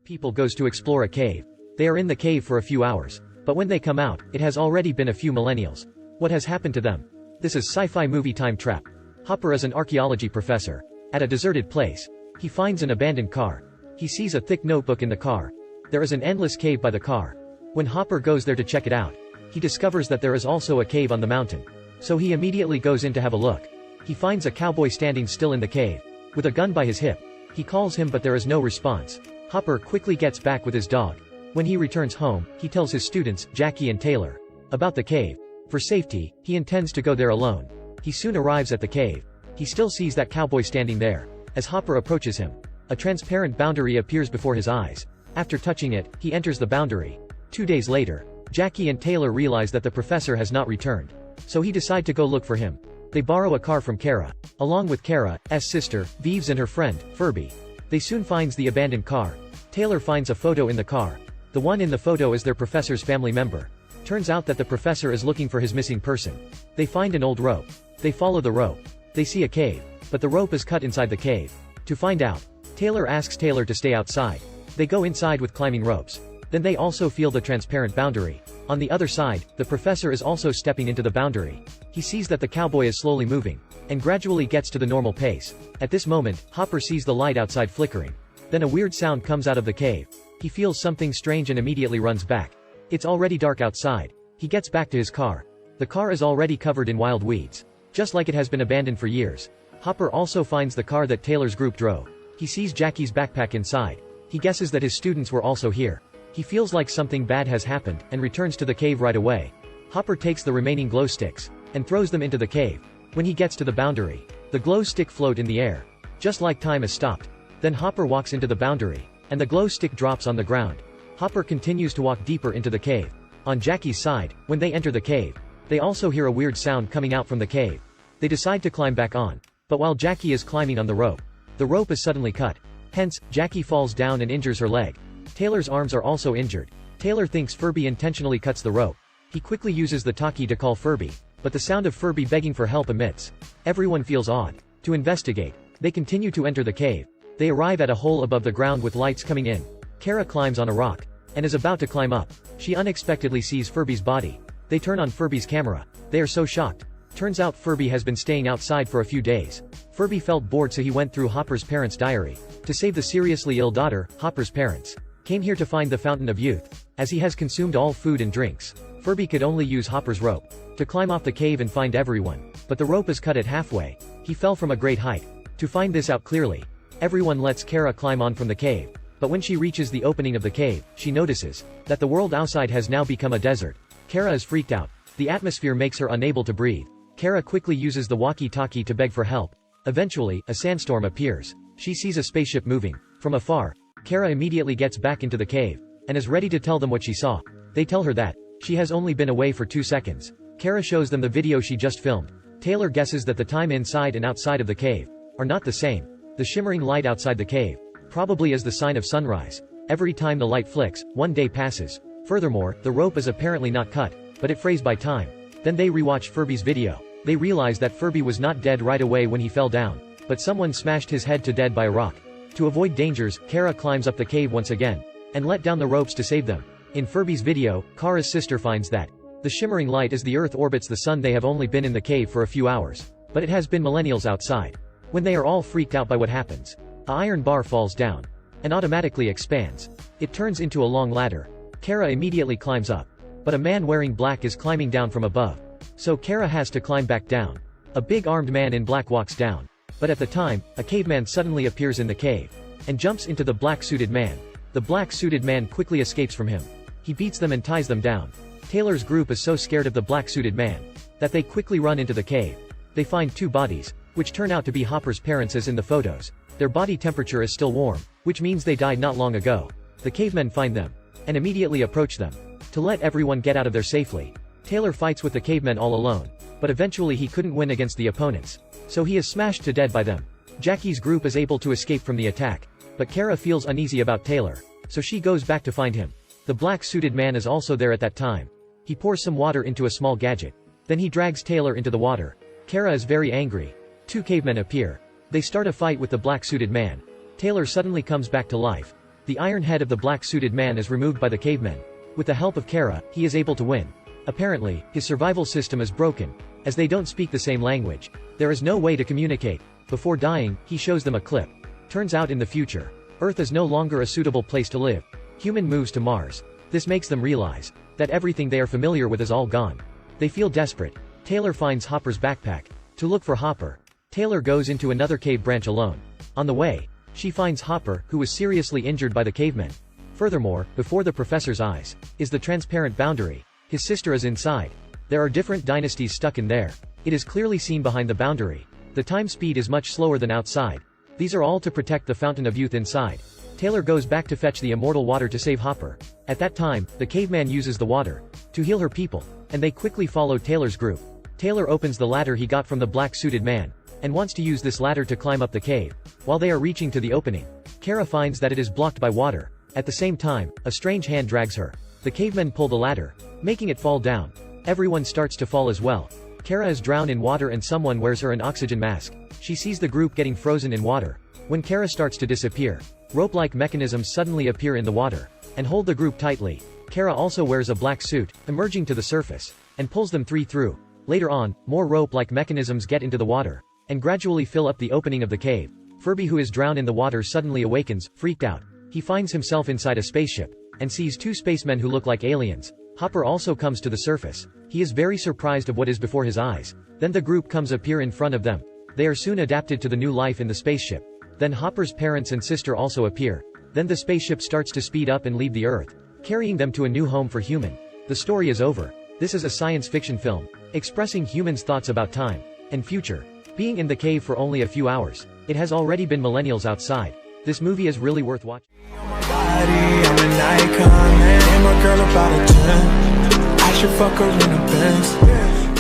People goes to explore a cave. They are in the cave for a few hours. But when they come out, it has already been a few millennials. What has happened to them? This is sci-fi movie Time Trap. Hopper is an archaeology professor. At a deserted place, he finds an abandoned car. He sees a thick notebook in the car. There is an endless cave by the car. When Hopper goes there to check it out, he discovers that there is also a cave on the mountain. So he immediately goes in to have a look. He finds a cowboy standing still in the cave, with a gun by his hip. He calls him but there is no response. Hopper quickly gets back with his dog. When he returns home, he tells his students, Jackie and Taylor, about the cave. For safety, he intends to go there alone. He soon arrives at the cave. He still sees that cowboy standing there. As Hopper approaches him, a transparent boundary appears before his eyes. After touching it, he enters the boundary. 2 days later, Jackie and Taylor realize that the professor has not returned. So he decide to go look for him. They borrow a car from Kara, along with Kara's sister, Vives, and her friend, Furby. They soon finds the abandoned car. Taylor finds a photo in the car. The one in the photo is their professor's family member. Turns out that the professor is looking for his missing person. They find an old rope. They follow the rope. They see a cave, but the rope is cut inside the cave. To find out, Taylor asks Taylor to stay outside. They go inside with climbing ropes. Then they also feel the transparent boundary. On the other side, the professor is also stepping into the boundary. He sees that the cowboy is slowly moving, and gradually gets to the normal pace. At this moment, Hopper sees the light outside flickering. Then a weird sound comes out of the cave. He feels something strange and immediately runs back. It's already dark outside. He gets back to his car. The car is already covered in wild weeds, just like it has been abandoned for years. Hopper also finds the car that Taylor's group drove. He sees Jackie's backpack inside. He guesses that his students were also here. He feels like something bad has happened, and returns to the cave right away. Hopper takes the remaining glow sticks, and throws them into the cave. When he gets to the boundary, the glow stick float in the air, just like time has stopped. Then Hopper walks into the boundary, and the glow stick drops on the ground. Hopper continues to walk deeper into the cave. On Jackie's side, when they enter the cave, they also hear a weird sound coming out from the cave. They decide to climb back on. But while Jackie is climbing on the rope is suddenly cut. Hence, Jackie falls down and injures her leg. Taylor's arms are also injured. Taylor thinks Furby intentionally cuts the rope. He quickly uses the talkie to call Furby, but the sound of Furby begging for help emits. Everyone feels odd. To investigate, they continue to enter the cave. They arrive at a hole above the ground with lights coming in. Kara climbs on a rock, and is about to climb up. She unexpectedly sees Furby's body. They turn on Furby's camera. They are so shocked. Turns out Furby has been staying outside for a few days. Furby felt bored, so he went through Hopper's parents' diary. To save the seriously ill daughter, Hopper's parents came here to find the Fountain of Youth. As he has consumed all food and drinks, Furby could only use Hopper's rope to climb off the cave and find everyone. But the rope is cut at halfway. He fell from a great height. To find this out clearly, everyone lets Kara climb on from the cave. But when she reaches the opening of the cave, she notices that the world outside has now become a desert. Kara is freaked out. The atmosphere makes her unable to breathe. Kara quickly uses the walkie-talkie to beg for help. Eventually, a sandstorm appears. She sees a spaceship moving. From afar, Kara immediately gets back into the cave, and is ready to tell them what she saw. They tell her that she has only been away for 2 seconds. Kara shows them the video she just filmed. Taylor guesses that the time inside and outside of the cave are not the same. The shimmering light outside the cave probably is the sign of sunrise. Every time the light flicks, 1 day passes. Furthermore, the rope is apparently not cut, but it frays by time. Then they rewatch Furby's video. They realize that Furby was not dead right away when he fell down, but someone smashed his head to dead by a rock. To avoid dangers, Kara climbs up the cave once again, and let down the ropes to save them. In Furby's video, Kara's sister finds that the shimmering light as the Earth orbits the sun. They have only been in the cave for a few hours, but it has been millennials outside. When they are all freaked out by what happens, an iron bar falls down, and automatically expands. It turns into a long ladder. Kara immediately climbs up, but a man wearing black is climbing down from above. So Kara has to climb back down. A big armed man in black walks down. But at the time, a caveman suddenly appears in the cave, and jumps into the black-suited man. The black-suited man quickly escapes from him. He beats them and ties them down. Taylor's group is so scared of the black-suited man that they quickly run into the cave. They find 2 bodies, which turn out to be Hopper's parents as in the photos. Their body temperature is still warm, which means they died not long ago. The cavemen find them, and immediately approach them. To let everyone get out of there safely, Taylor fights with the cavemen all alone, but eventually he couldn't win against the opponents, so he is smashed to death by them. Jackie's group is able to escape from the attack, but Kara feels uneasy about Taylor, so she goes back to find him. The black-suited man is also there at that time. He pours some water into a small gadget. Then he drags Taylor into the water. Kara is very angry. 2 cavemen appear. They start a fight with the black-suited man. Taylor suddenly comes back to life. The iron head of the black-suited man is removed by the cavemen. With the help of Kara, he is able to win. Apparently, his survival system is broken. As they don't speak the same language, there is no way to communicate. Before dying, he shows them a clip. Turns out in the future, Earth is no longer a suitable place to live. Human moves to Mars. This makes them realize that everything they are familiar with is all gone. They feel desperate. Taylor finds Hopper's backpack. To look for Hopper, Taylor goes into another cave branch alone. On the way, she finds Hopper, who was seriously injured by the cavemen. Furthermore, before the professor's eyes, is the transparent boundary. His sister is inside. There are different dynasties stuck in there. It is clearly seen behind the boundary. The time speed is much slower than outside. These are all to protect the fountain of youth inside. Taylor goes back to fetch the immortal water to save Hopper. At that time, the caveman uses the water to heal her people, and they quickly follow Taylor's group. Taylor opens the ladder he got from the black-suited man, and wants to use this ladder to climb up the cave. While they are reaching to the opening, Kara finds that it is blocked by water. At the same time, a strange hand drags her. The cavemen pull the ladder, making it fall down. Everyone starts to fall as well. Kara is drowned in water and someone wears her an oxygen mask. She sees the group getting frozen in water. When Kara starts to disappear, rope-like mechanisms suddenly appear in the water, and hold the group tightly. Kara also wears a black suit, emerging to the surface, and pulls them three through. Later on, more rope-like mechanisms get into the water, and gradually fill up the opening of the cave. Furby, who is drowned in the water, suddenly awakens, freaked out. He finds himself inside a spaceship, and sees two spacemen who look like aliens. Hopper also comes to the surface. He is very surprised of what is before his eyes. Then the group comes appear in front of them. They are soon adapted to the new life in the spaceship. Then Hopper's parents and sister also appear. Then the spaceship starts to speed up and leave the Earth, carrying them to a new home for human. The story is over. This is a science fiction film, expressing humans' thoughts about time and future. Being in the cave for only a few hours, it has already been millennials outside. This movie is really worth watching. I'm an icon, man. And my girl about a 10. I should fuck her in a Benz.